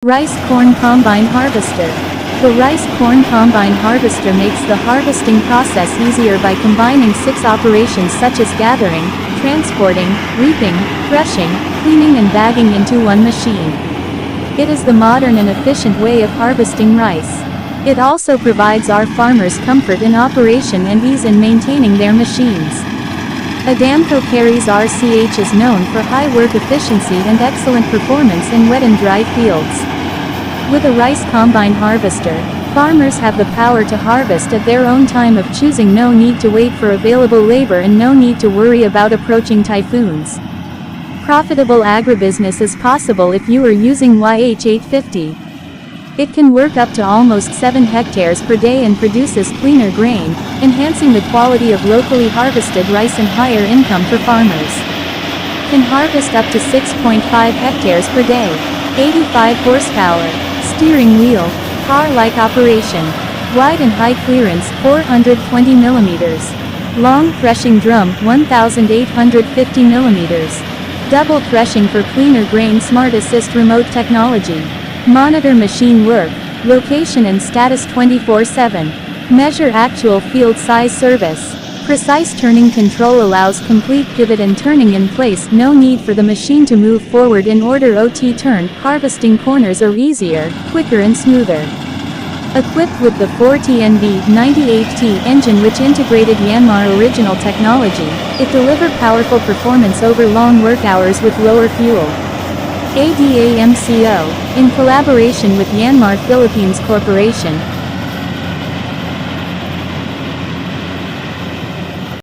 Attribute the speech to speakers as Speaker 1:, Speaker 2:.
Speaker 1: Rice Corn Combine Harvester. The Rice Corn Combine Harvester makes the harvesting process easier by combining 6 operations such as gathering, transporting, reaping, threshing, cleaning and bagging into one machine. It is the modern and efficient way of harvesting rice. It also provides our farmers comfort in operation and ease in maintaining their machines. Adamco Carries RCH is known for high work efficiency and excellent performance in wet and dry fields. With a rice combine harvester, farmers have the power to harvest at their own time of choosing. No need to wait for available labor and no need to worry about approaching typhoons. Profitable agribusiness is possible if you are using YH850. It can work up to almost 7 hectares per day and produces cleaner grain, enhancing the quality of locally harvested rice and higher income for farmers. Can harvest up to 6.5 hectares per day. 85 horsepower. Steering wheel. Car-like operation. Wide and high clearance 420 millimeters. Long threshing drum 1850 millimeters. Double threshing for cleaner grain. Smart Assist remote technology. Monitor machine work, location and status 24/7. Measure actual field size. Service. Precise turning control allows complete pivot and turning in place. No need for the machine to move forward in order to turn. Harvesting corners are easier, quicker and smoother. Equipped with the 4TNB98T engine which integrated Yanmar original technology, it delivered powerful performance over long work hours with lower fuel. ADAMCO, in collaboration with Yanmar Philippines Corporation,